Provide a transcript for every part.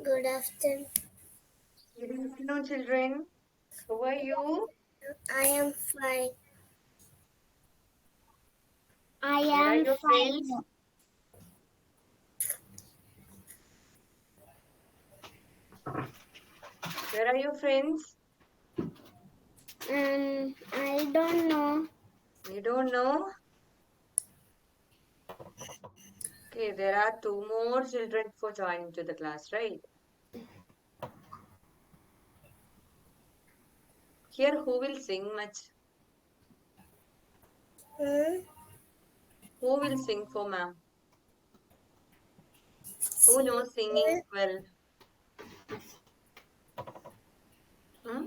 Good afternoon. Good afternoon, children. How are you? I am fine. I Where are am your friends? fine. Where are your friends? I don't know. You don't know? Okay, there are two more children for joining to the class, right? Here, who will sing much? Hmm? Who will sing for ma'am? Who knows singing well? Hmm?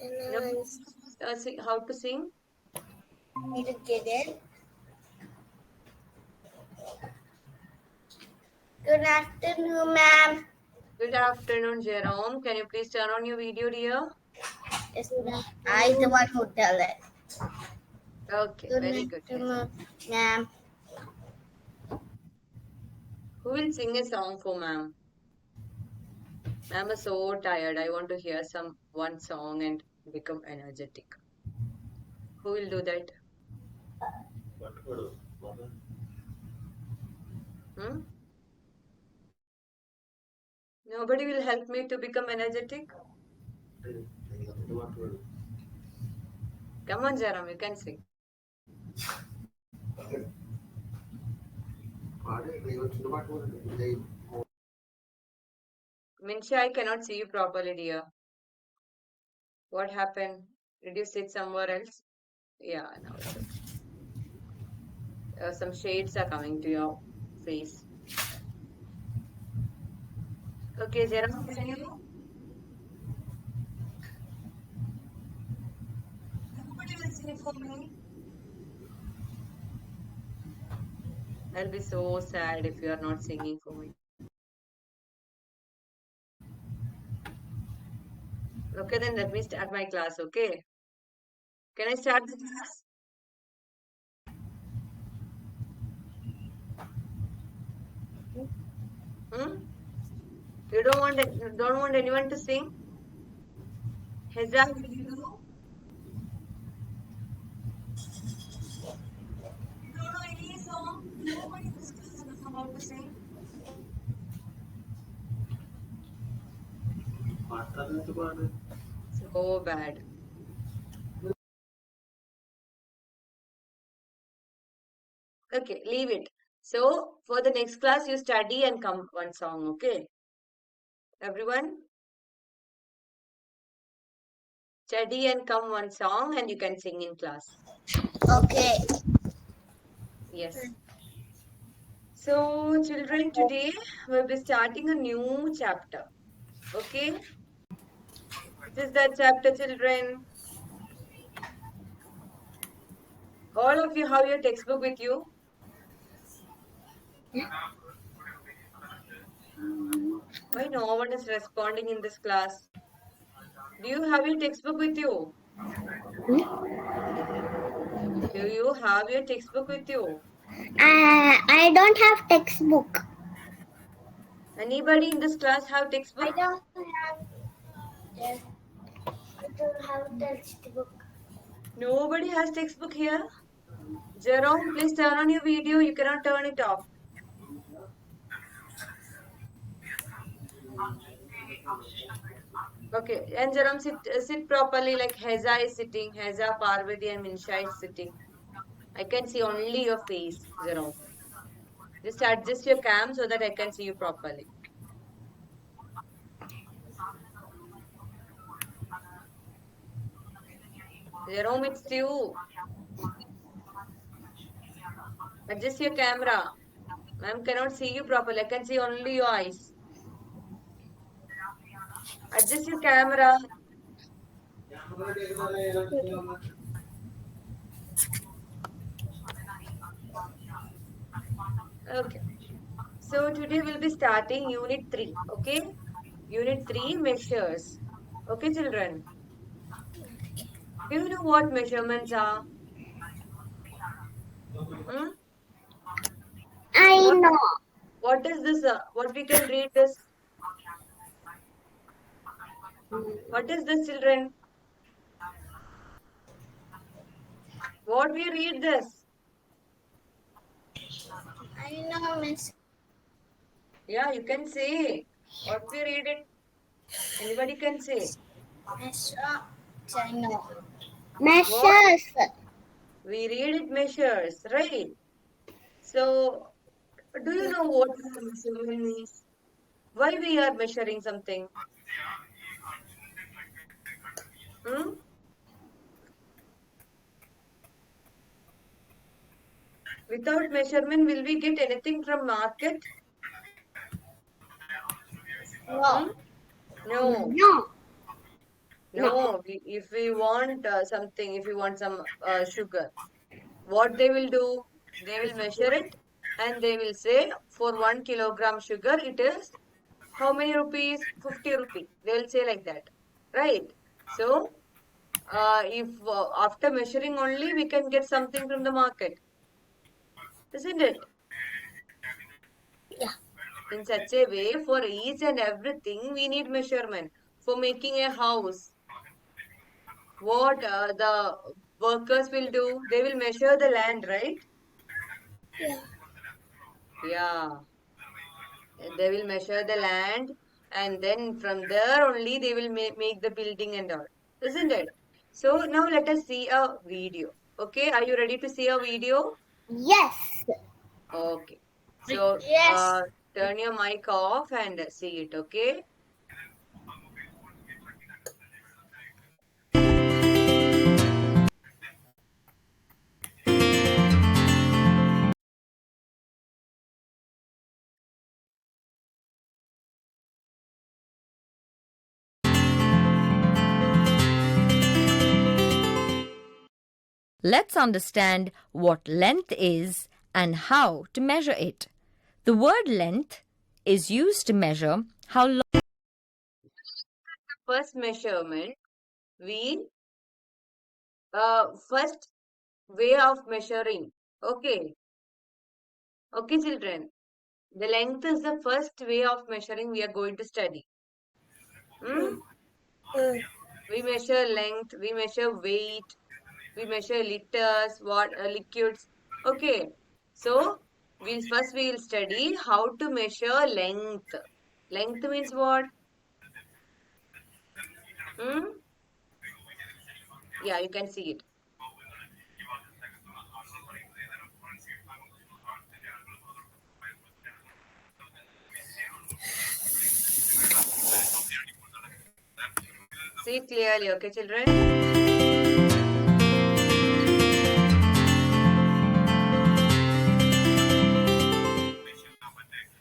No, how to sing? Need to get it. Good afternoon, ma'am. Good afternoon, Jerome. Can you please turn on your video, dear? Yes, I the one who tell it. Okay, Good very good. afternoon, ma'am. Who will sing a song for ma'am? Ma'am is so tired. I want to hear some one song and become energetic. Who will do that? Hmm? Nobody will help me to become energetic? Come on, Jaram, you can sing. Minsha, I cannot see you properly, dear. What happened? Did you sit somewhere else? Yeah, now it's okay. Some shades are coming to your face. Okay, Jaram, can you? Nobody will sing for me. I'll be so sad if you are not singing for me. Okay, then let me start my class, okay? Can I start the class? Hmm? You don't want anyone to sing? Heza, will you do? You don't know any song? Nobody in this class knows how to sing. So bad. Okay, leave it. So for the next class, you study and come one song, okay? Everyone, study and come one song and you can sing in class. Okay. Yes. So children, today we'll be starting a new chapter. Okay? This is the chapter, children. All of you have your textbook with you. Why no one is responding in this class? Do you have your textbook with you? Do you have your textbook with you? I don't have textbook. Anybody in this class have I textbook? don't have. Yes, I don't have textbook. Nobody has textbook here. Jerome, please turn on your video. You cannot turn it off. Okay, and Jerome, sit properly like Heza is sitting. Heza, Parvati, and Minsha is sitting. I can see only your face, Jerome. Just adjust your cam so that I can see you properly. Jerome, it's you. Adjust your camera. Ma'am cannot see you properly. I can see only your eyes. Adjust your camera. Okay. So today we'll be starting Unit 3. Okay? Unit 3 measures. Okay, children. Do you know what measurements are? Hmm? I What? know. this? What we can read this? What is this, children? What we read this? I know, Miss. Yeah, you can say. What we read it? Anybody can say. Measure. I know. What? Measures. We read it measures, right? So, do you know what measurement means? Why we are measuring something? Hmm? Without measurement, will we get anything from market? Hmm? No. No. No. No. No. If we want something, if we want some sugar, what they will do? They will measure it and they will say for 1 kilogram sugar, it is how many rupees? 50 rupee. They will say like that. Right? So, if after measuring only, we can get something from the market. Isn't it? Yeah. In such a way, for each and everything, we need measurement. For making a house, what the workers will do, they will measure the land, right? Yeah. Yeah, they will measure the land and then from there only they will make the building and all, isn't it? So now let us see a video. Okay, are you ready to see a video? Yes. Okay, so Yes. turn your mic off and see it, okay? Let's understand what length is and how to measure it. The word length is used to measure how long. First measurement, we first way of measuring. Okay, okay, children. The length is the first way of measuring we are going to study. Hmm? We measure length, we measure weight, we measure liters, what liquids. Okay, so we'll study how to measure length. Length means what? Hmm? Yeah, you can see it. See it clearly, okay, children?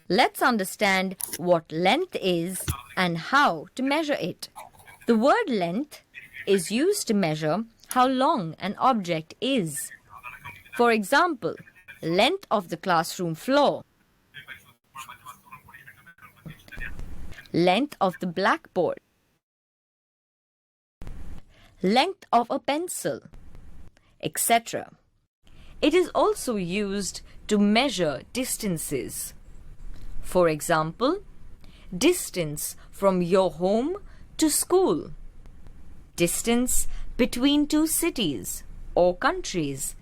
Let's understand what length is and how to measure it. The word length is used to measure how long an object is. For example, length of the classroom floor, length of the blackboard, length of a pencil, etc. It is also used to measure distances. For example, distance from your home to school, distance between two cities or countries.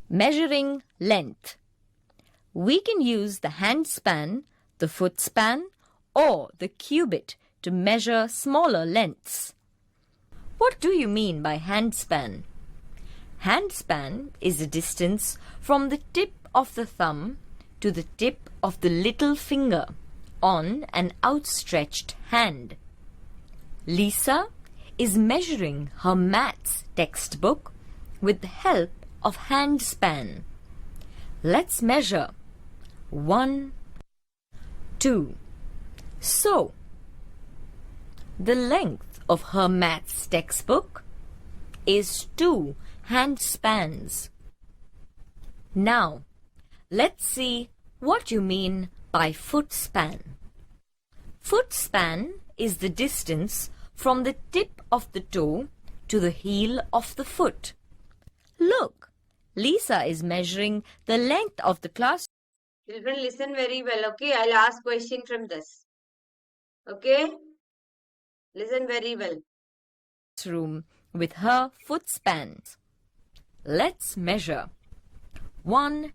Measuring length. We can use the hand span, the foot span, or the cubit to measure smaller lengths. What do you mean by hand span? Hand span is the distance from the tip of the thumb to the tip of the little finger on an outstretched hand. Lisa is measuring her maths textbook with the help of hand span. Let's measure 1, 2. So, the length of her maths textbook is 2 hand spans. Now, let's see what you mean by foot span. Foot span is the distance from the tip of the toe to the heel of the foot. Look, Lisa is measuring the length of the class. Children, listen very well, okay? I'll ask question from this. Okay? Listen very well. Room with her foot spans. Let's measure. 1,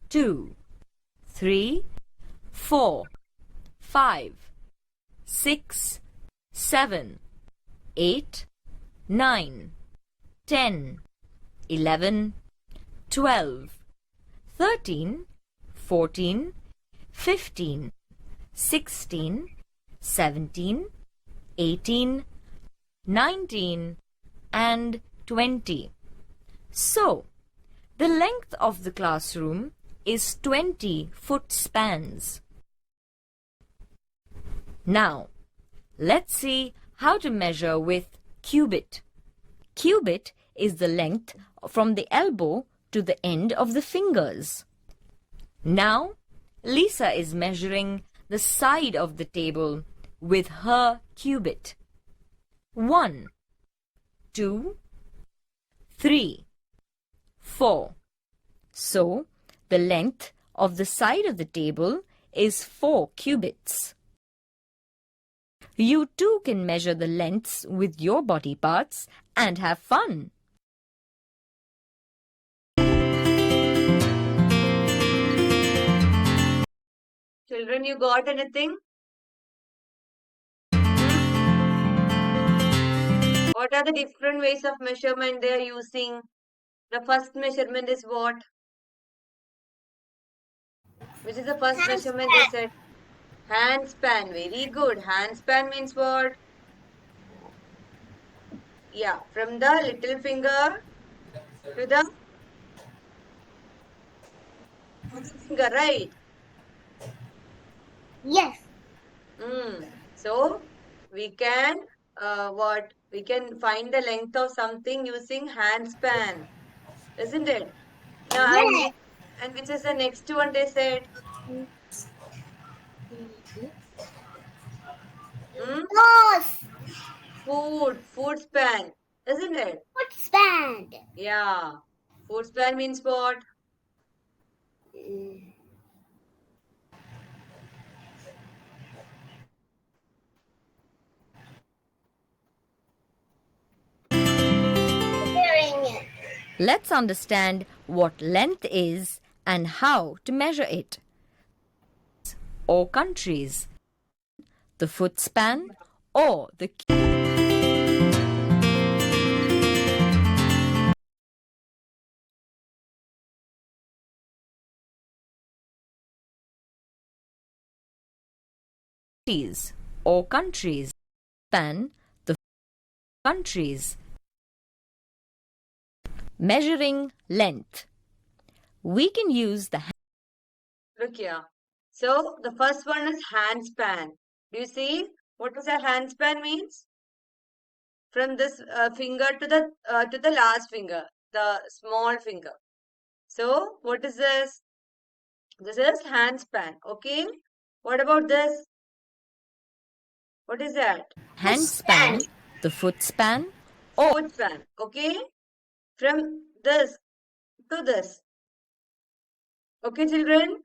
2, 3, 4, 5, 6, 7, 8, 9, 10, 11, 12, 13, 14, 15, 16, 17, 18, 19, and 20. So, the length of the classroom is 20 foot spans. Now, let's see how to measure with cubit. Cubit is the length from the elbow to the end of the fingers. Now, Lisa is measuring the side of the table with her cubit. 1, 2, 3, 4. So, the length of the side of the table is 4 cubits. You too can measure the lengths with your body parts and have fun. Children, you got anything? What are the different ways of measurement they are using? The first measurement is what? Which is the first measurement they said? Handspan. Very good. Handspan means what? Yeah, from the little finger to the finger, right? Yes. So, we can, what? We can find the length of something using handspan. Isn't it? Now, Yes. and which is the next one they said? Hmm? Nose. Food span. Isn't it? Foot span. Yeah. Food span means what? Measuring. Let's understand what length is and how to measure it. Or countries. The foot span or the cities or countries. Span the countries. Measuring length. We can use the Look here. So, the first one is handspan. Do you see what does a handspan means? From this finger to the last finger, the small finger. So, what is this? This is handspan. Okay. What about this? What is that? hand span, the foot span, or Foot span. Okay. From this to this. Okay, children.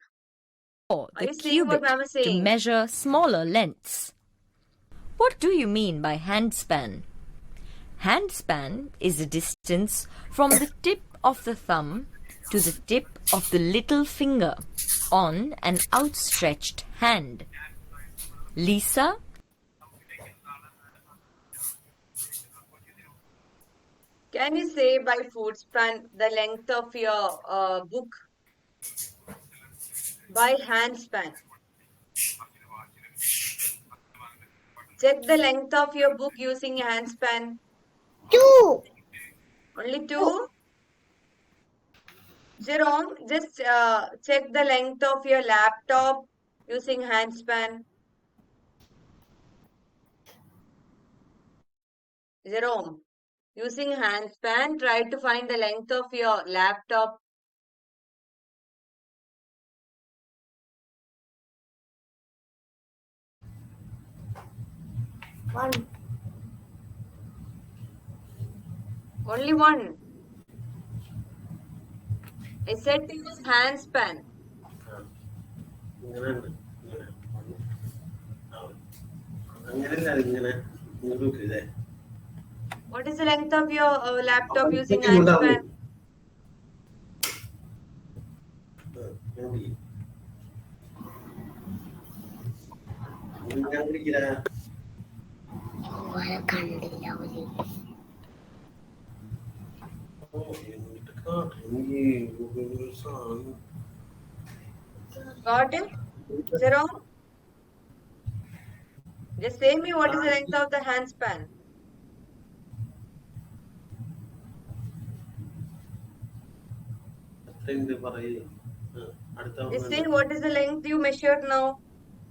Are the you seeing what cubit ma'am is to saying? measure smaller lengths. What do you mean by hand span? Hand span is the distance from the tip of the thumb to the tip of the little finger on an outstretched hand. Lisa, Can you say by foot span the length of your book? By hand span. Check the length of your book using your hand span. 2. Only 2? Jerome, just check the length of your laptop using hand span. Jerome, using hand span, try to find the length of your laptop. One. Only one. I said to use hand span. ഇങ്ങനെയുണ്ട് ഇങ്ങനെ അങ്ങനെയല്ല ഇങ്ങനെ ഇങ്ങോട്ട് ഇതേ What is the length of your laptop using ഇങ്ങോട്ട് handspan? ഞാൻ പിടിക്കില്ല ഓരെ കണ്ടില്ല ഒരു എന്നിട്ട് കാട്ടി സാധനം Got it? Jerome? Just say me what is the length of the handspan. എന്ത് പറയേ അടുത്ത Just say what is the length you measured now.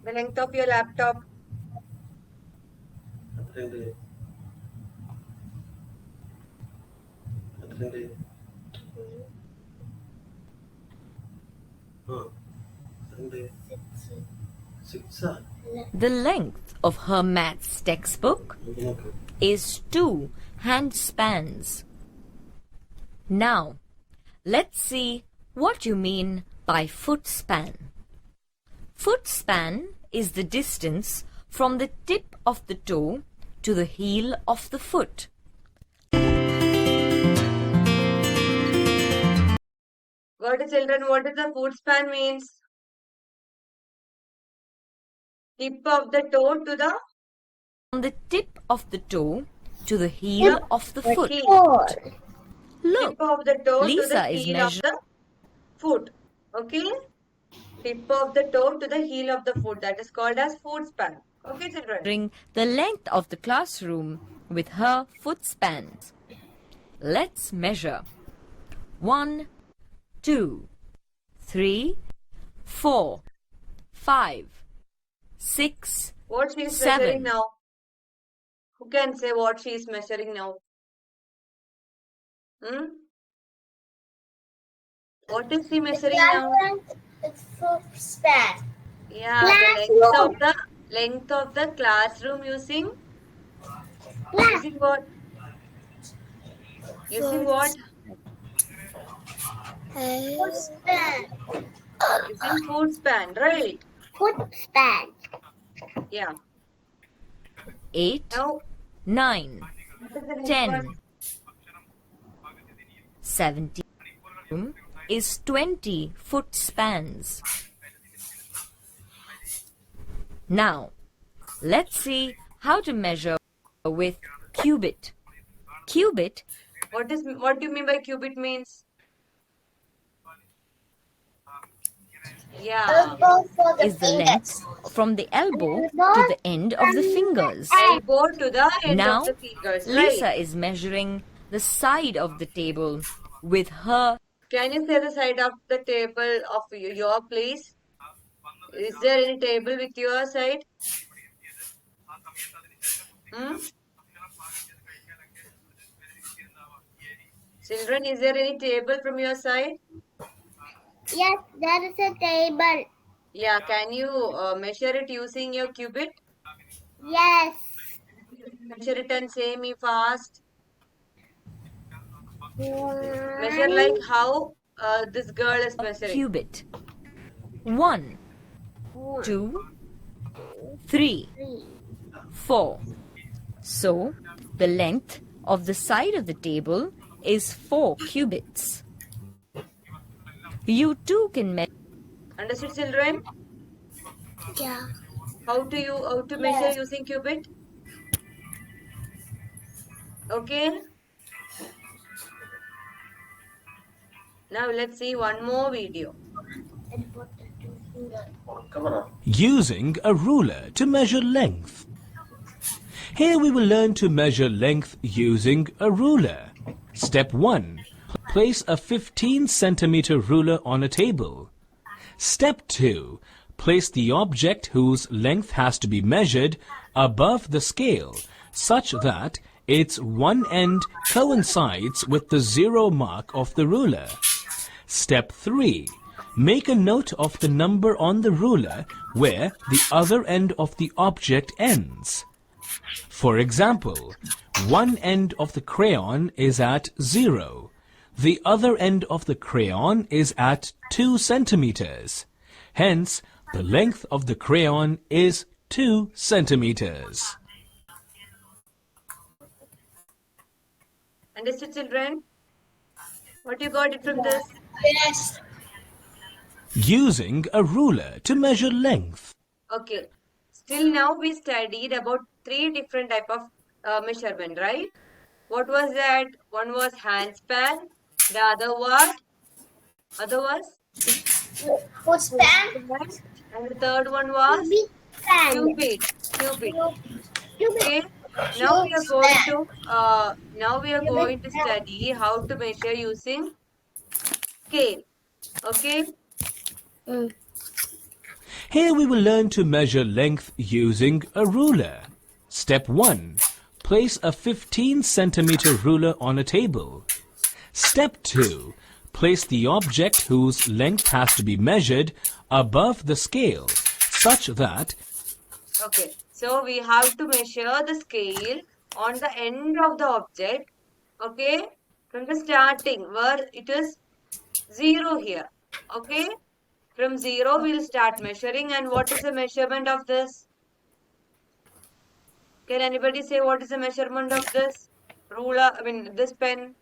The length of your laptop. എത്രയുണ്ട് എത്രയുണ്ട് ആ എത്രയുണ്ട് സിക്സാ The length of her maths textbook നോക്ക് is 2 handspans. Now, let's see what you mean by footspan. Footspan is the distance from the tip of the toe to the heel of the foot. Got it, children? What is the footspan means? Tip of the toe to the From the tip of the toe to the heel of the foot. four. Look, tip of the toe to Lisa the is heel of the foot. Okay? Tip of the toe to the heel of the foot. That is called as footspan. Okay, children? measuring the length of the classroom with her footspans. Let's measure. 1, 2, 3, 4, 5, 6, What she is 7. measuring now? Who can say what she is measuring now? Hmm? What is she measuring now? It's footspan. Yeah, the length of the classroom using what? Using what? Footspan. Using footspan, right? Footspan. Yeah. 8, Now, 9, what is the next 10, one? 17 is 20 footspans. Now, let's see how to measure with cubit. Cubit What do you mean by cubit means? Yeah. Elbow for the is the fingers. length from the elbow to the end of the fingers. Elbow to the end Now, of the fingers, Lisa right? is measuring the side of the table with her Can you say the side of the table of your place? Is there any table with your side? Hmm? Children, is there any table from your side? Yes, there is a table. Yeah, can you measure it using your cubit? Yes. Measure it and say me fast. Measure like how this girl is measuring. cubit. 1, 2, 3, 4. So, the length of the side of the table is 4 cubits. You too can measure Understood, children? Yeah. How to measure using cubit? Okay. Now let's see one more video. ഉറക്കം പറ Using a ruler to measure length. Here we will learn to measure length using a ruler. Step 1. Place a 15 centimeter ruler on a table. Step 2. Place the object whose length has to be measured above the scale such that its one end coincides with the zero mark of the ruler. Step 3. Make a note of the number on the ruler where the other end of the object ends. For example, one end of the crayon is at 0. The other end of the crayon is at 2 centimeters. Hence, the length of the crayon is 2 centimeters. Understood, children? What you got it from this? Yes. Using a ruler to measure length. Okay. Still now we studied about 3 different type of measurement, right? What was that? One was handspan. The other what? Other was? Foot span. And the third one was? Cubic span. Cubit. Cubit. Cubic. Okay. Now we are going to study how to measure using scale. Okay. Here we will learn to measure length using a ruler. Step 1. Place a 15 centimeter ruler on a table. Step 2. Place the object whose length has to be measured above the scale, such that... Okay. So we have to measure the scale on the end of the object. Okay. From the starting where it is 0 here. Okay. From 0 we'll start measuring. And what is the measurement of this? Can anybody say what is the measurement of this ruler? I mean this pen?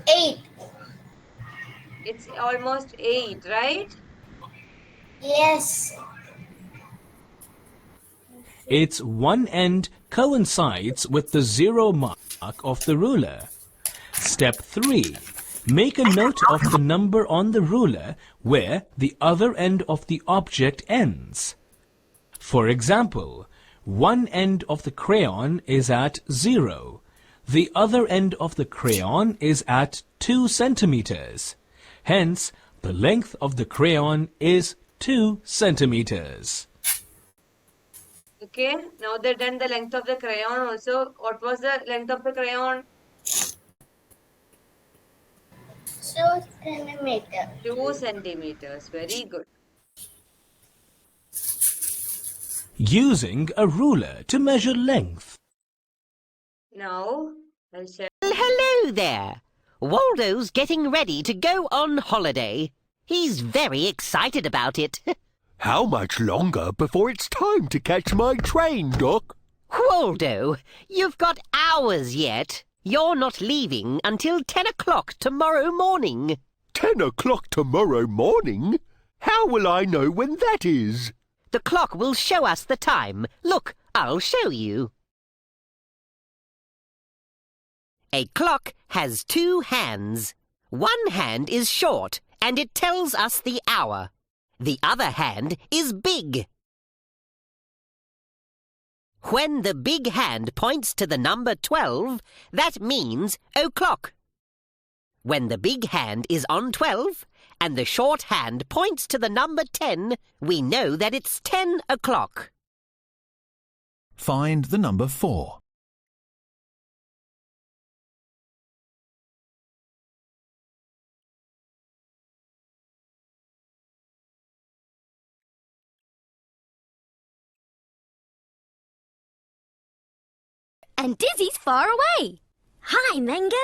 8. It's almost 8, right? Yes. Its one end coincides with the 0 mark of the ruler. Step 3. Make a note of the number on the ruler where the other end of the object ends. For example, one end of the crayon is at 0. The other end of the crayon is at 2 centimeters. Hence, the length of the crayon is 2 centimeters. Okay. Now they've done the length of the crayon also. What was the length of the crayon? 2 centimeter. 2 centimeters. Very good. Using a ruler to measure length. Now, I'll share. Hello there. Waldo's getting ready to go on holiday. He's very excited about it. How much longer before it's time to catch my train, Doc? Waldo, you've got hours yet. You're not leaving until 10 o'clock tomorrow morning. 10 o'clock tomorrow morning? How will I know when that is? The clock will show us the time. Look, I'll show you. A clock has 2 hands. One hand is short and it tells us the hour. The other hand is big. When the big hand points to the number 12, that means o'clock. When the big hand is on 12 and the short hand points to the number 10, we know that it's 10 o'clock. Find the number 4. And Dizzy's far away. Hi, Mango.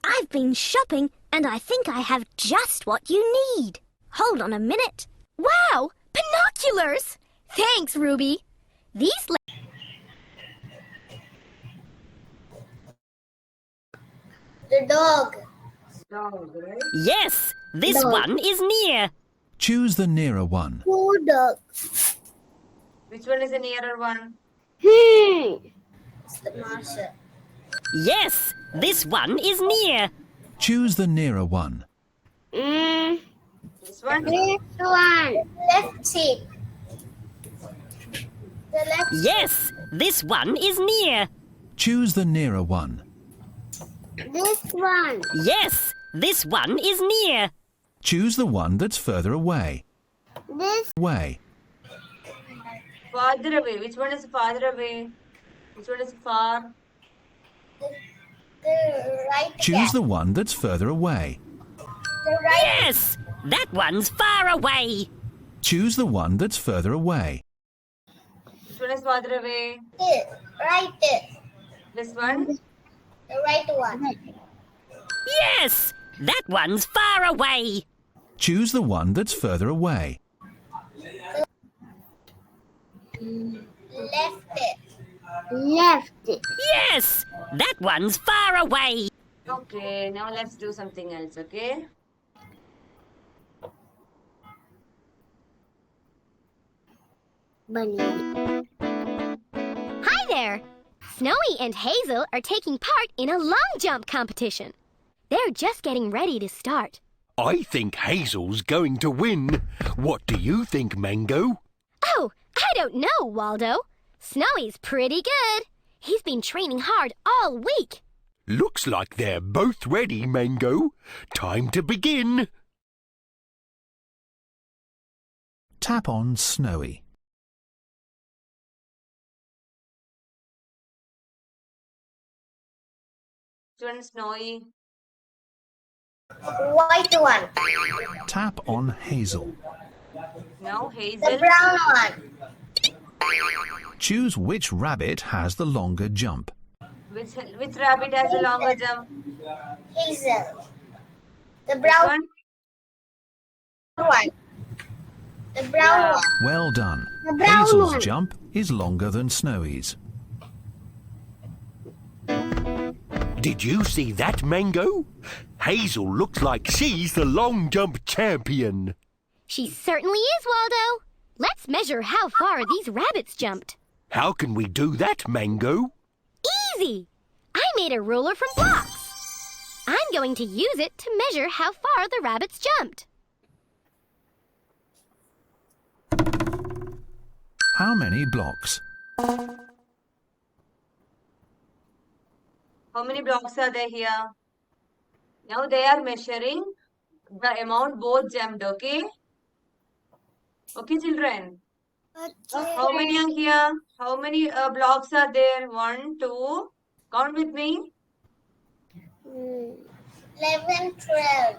I've been shopping and I think I have just what you need. Hold on a minute. Wow, binoculars! Thanks, Ruby. These The dog. Dog, right? Yes, this No. one is near. Choose the nearer one. 2 dogs. Which one is the nearer one? It's the master. Yes, this one is near. Choose the nearer one. This one? This one. Left seat. The left Yes, this one is near. Choose the nearer one. This one. Yes, this one is near. Choose the one that's further away. This Way. Farther away. Which one is farther away? Which one is far? the right Choose cat. the one that's further away. The right Yes, that one's far away. Choose the one that's further away. Which one one is farther away? Right. This one? The right one. Yes! That one's far away. Choose the one that's further away. Left. Yes! That one's far away. Okay, now let's do something else, okay? Bunny. Hi there! Snowy and Hazel are taking part in a long jump competition. They're just getting ready to start. I think Hazel's going to win. What do you think, Mango? Oh, I don't know, Waldo. Snowy's pretty good. He's been training hard all week. Looks like they're both ready, Mango. Time to begin. Tap on Snowy. Which one is Snowy? White one. Tap on Hazel. Now The Hazel. brown one. Choose which rabbit has the longer jump. Which rabbit has a longer jump? Hazel. The Which brown one? one. The brown one. Well done. The brown Hazel's one. jump is longer than Snowy's. Did you see that, Mango? Hazel looks like she's the long jump champion. She certainly is, Waldo. Let's measure how far these rabbits jumped. How can we do that, Mango? Easy! I made a ruler from blocks. I'm going to use it to measure how far the rabbits jumped. How many blocks? How many blocks are there here? Now they are measuring the amount both jumped, okay? Okay, children. How many are here? How many blocks are there? 1, 2. Count with me. 11, 12.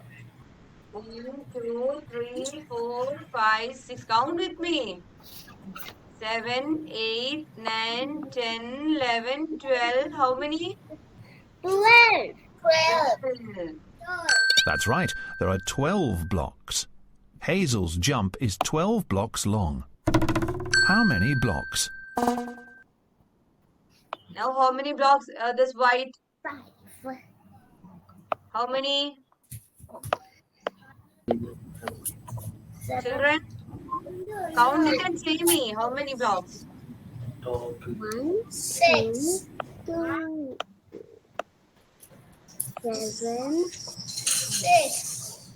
1, 2, 3, 4, 5, 6. Count with me. 7, 8, 9, 10, 11, 12. How many? 12. 12. That's right, there are 12 blocks. Hazel's jump is 12 blocks long. How many blocks? Now how many blocks? This white. 5. How many? 7. Children? Count it and say me. How many blocks? 6. 2. 7. 6.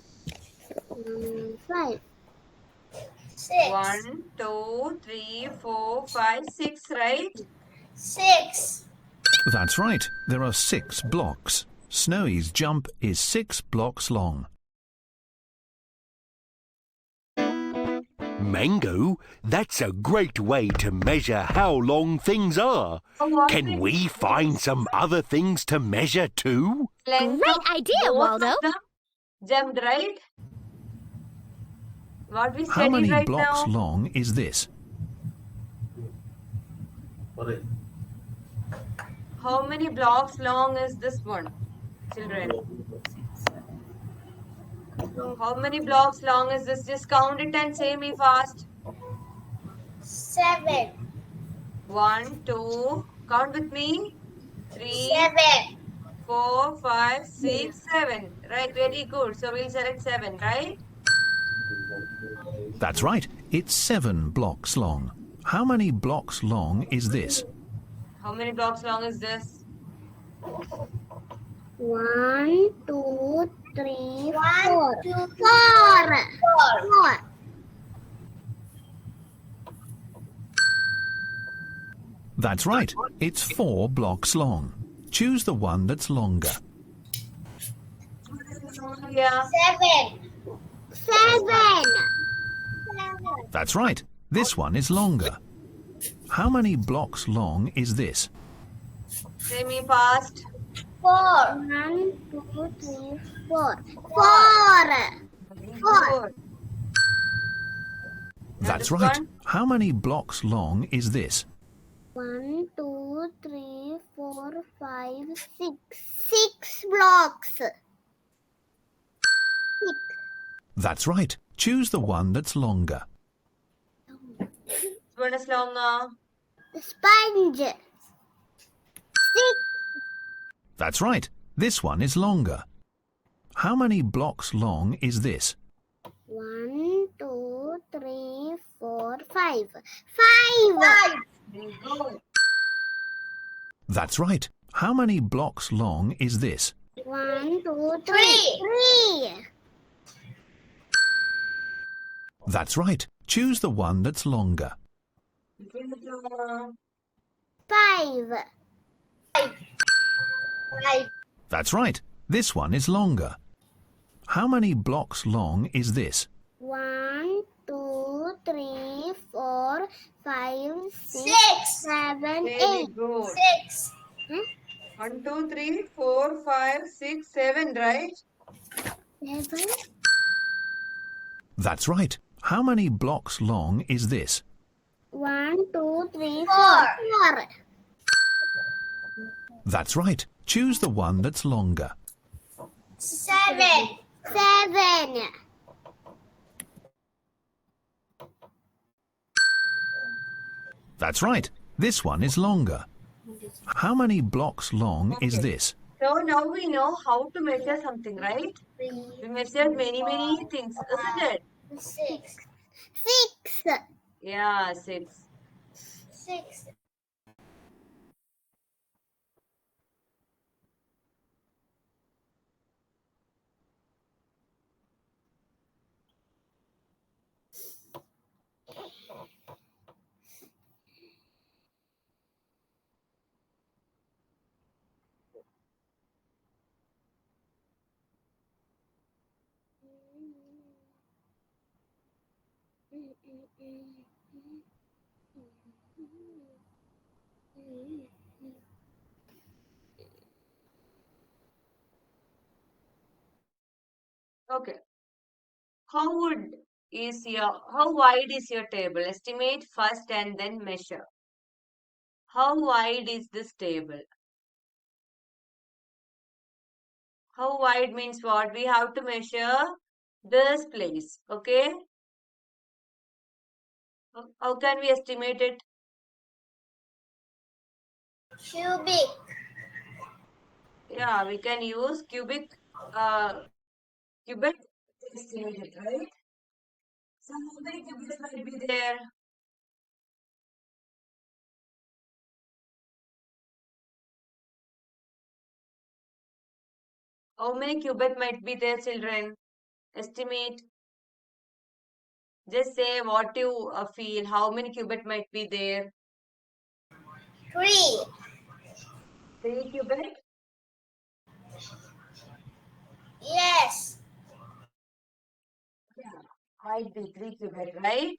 5. 6. 1, 2, 3, 4, 5, 6, right? 6. That's right, there are 6 blocks. Snowy's jump is 6 blocks long. Mango, that's a great way to measure how long things are. Can we find some other things to measure too? Length Great of idea, both Waldo. of them jumped, right? What we How studied many right blocks now? long is this? How many blocks long is this one, children? How many blocks long is this? Just count it and say me fast. 7. 1, 2. Count with me. 3, 7. 4, 5, 6, 7. Right, very good. So we'll select 7, right? That's right, it's 7 blocks long. How many blocks long is this? How many blocks long is this? 1, 2, 3, 4. 4. That's right, it's 4 blocks long. Choose the one that's longer. Yeah. 7. 7. That's right, this one is longer. How many blocks long is this? Say me fast. 4. 1, 2, 3, 4. 4. Very Four. good. That's this right. one? How many blocks long is this? 1, 2, 3, 4, 5, 6. 6 blocks. 6. That's right. Choose the one that's longer. Which one is longer? The sponge. 6. That's right. This one is longer. How many blocks long is this? 1, 2, 3, 4, 5. 5. Very good. That's right. How many blocks long is this? 1, 2, 3. 3. That's right. Choose the one that's longer. Which one is longer? 5. 5. That's right. This one is longer. How many blocks long is this? 1, 2, 3, 4, 5, 6, 7, Very 8. good. 6. 1, 2, 3, 4, 5, 6, 7, right? 7. That's right. How many blocks long is this? 1, 2, 3, 4. 4. That's right. Choose the one that's longer. 7. 7. That's right. This one is longer. How many blocks long is Okay. this? So now we know how to measure something, right? We measured many things, isn't it? 6. 6. Yeah, 6. 6. Okay. How wide is your table? Estimate first and then measure. How wide is this table? How wide means what? We have to measure this place. Okay. How can we estimate it? Cubic. Yeah, we can use cubit to estimate it, right? So how many cubits might be there? How many cubit might be there, children? Estimate. Just say what you feel. How many cubit might be there? 3. 3 cubit? Yes. Yeah, might be 3 cubit, right?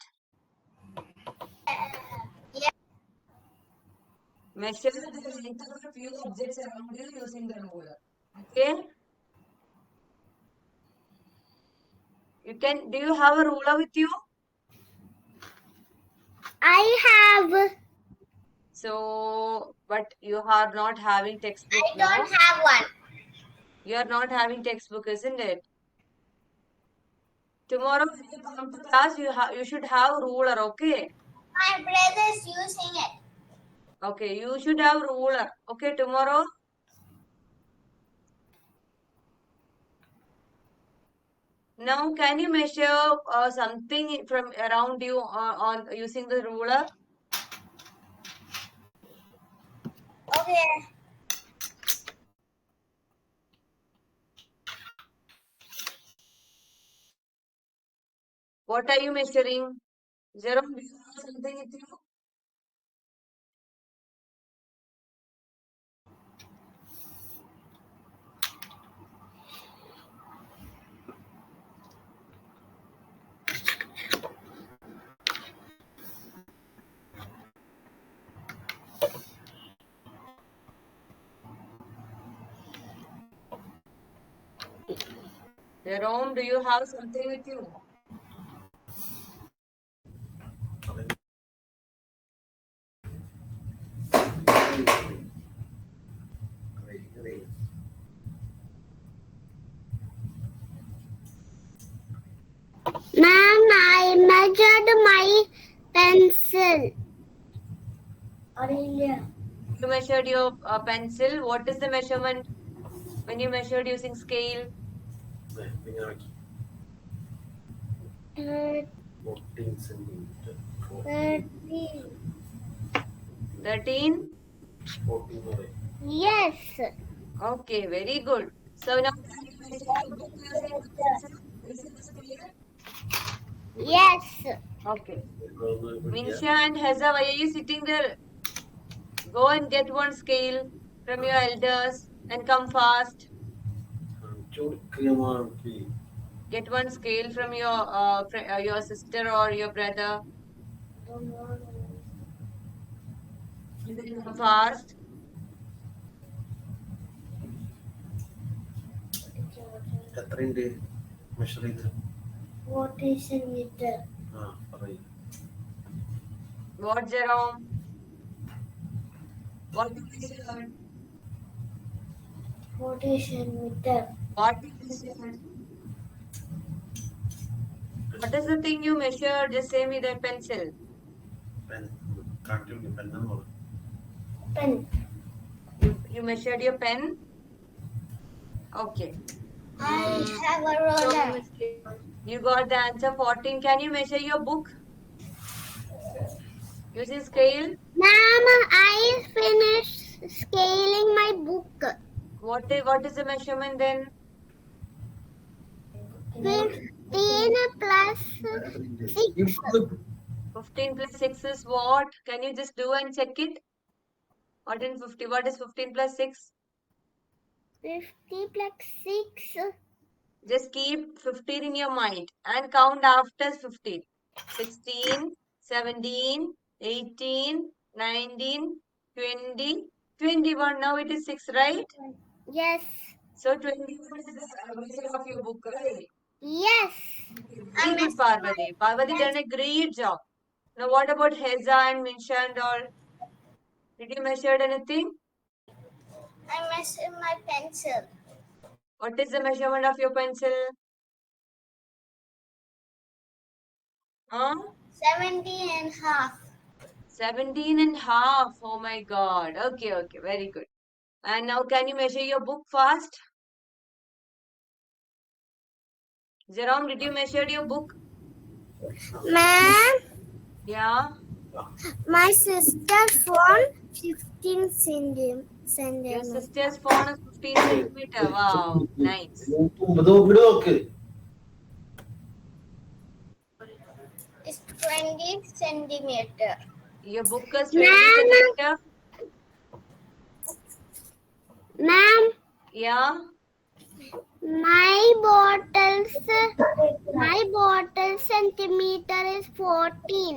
Yeah. Measure the length of a few objects around you using the ruler. Okay? Do you have a ruler with you? I have. So, but you are not having textbook, I no? don't have one. You are not having textbook, isn't it? Tomorrow when you come to class, you should have ruler, okay? My brother is using it. Okay, you should have ruler. Okay, tomorrow. Now, can you measure something from around you on using the ruler? Okay. What are you measuring? Jerome, do you have something with you? Jerome, do you have something with you? Ma'am, I measured my pencil. You measured your pencil. What is the measurement when you measured using scale? ഇങ്ങനെ വെക്കും 14 centimetre 13? 14 എന്ന് പറയും. Yes. Okay, very good. So now can you measure your book using the pencil? Using the scale? Yes. Okay. ഇതൊന്ന് പിടിക്കുക. Minsha and Heza, why are you sitting there? Go and get one scale from your elders and come fast. കാണിച്ചു കൊടുക്കുകയാണെങ്കിൽ Get one scale from your sister or your brother. And then come fast. എത്രയുണ്ട് measure ചെയ്ത് 40 centimeter. ആ പറയും What, Jerome? What you measured? 40 centimeter. What you measured? What is the thing you measured? Just say me the pencil. Pen കാണിച്ചു പെണ്ണെന്ന് പറഞ്ഞു Pen. You measured your pen? Okay. I have a So, roller. you got the answer 14. Can you measure your book? Using scale? Ma'am, I finished scaling my book. What is the measurement then? 15 plus 6. 15 plus 6 is what? Can you just do and check it? What is 15 plus 6? 50 plus 6. Just keep 15 in your mind and count after 15. 16, 17, 18, 19, 20, 21. Now it is 6, right? Yes. So 21 is the measure of your book, right? Yes. Very good, Parvati. Parvati done a great job. Now what about Heza and Minsha and all? Did you measure anything? I measured my pencil. What is the measurement of your pencil? 70 and half. 17 and half. Oh my God. Okay, very good. And now can you measure your book fast? Jerome, did you measure your book? Ma'am, Yeah. my sister's phone 15 Your centimeter. sister's phone is 15 centimeter. Wow. Nice. ഇവിടെ നോക്ക് It's 20 centimeter. Your book is 20 centimeter. Ma'am, Yeah. my bottle centimeter is 14.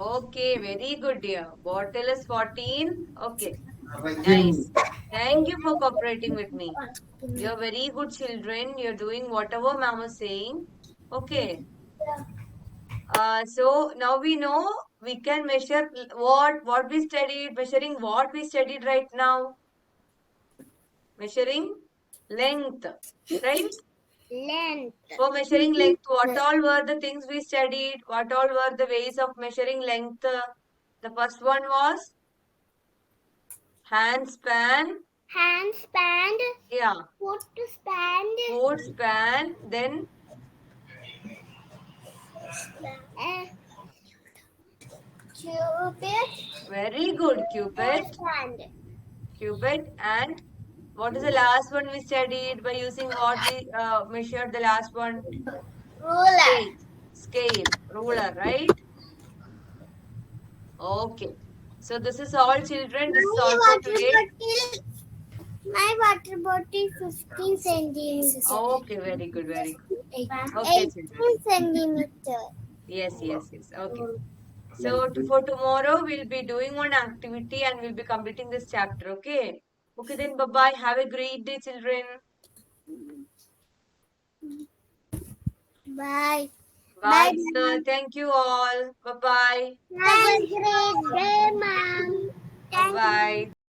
Okay, very good, dear. Bottle is 14. Okay. Nice. Thank you for cooperating with me. You're very good children. You're doing whatever ma'am is saying. Okay. So now we know we can measure what we studied, measuring what we studied right now. Measuring length, right? Length. For measuring length, what all were the things we studied? What all were the ways of measuring length? The first one was hand span. Hand span. Yeah. Foot span. Foot span. Then Cubit. very good, cubit. Stand. Cubit. And what is the last one we studied? By using what we measured the last one? Ruler. Scale. Ruler, right? Okay. So this is all, children. This is all for today. My water bottle 15 centimeters. Okay, very good, very good. Okay, 18 children. centimeter. Yes. Okay. So for tomorrow, we'll be doing one activity and we'll be completing this chapter. Okay. Okay, then bye-bye. Have a great day, children. Bye. Bye, sir. Thank you all. Bye-bye. Have a great day, ma'am. Bye-bye.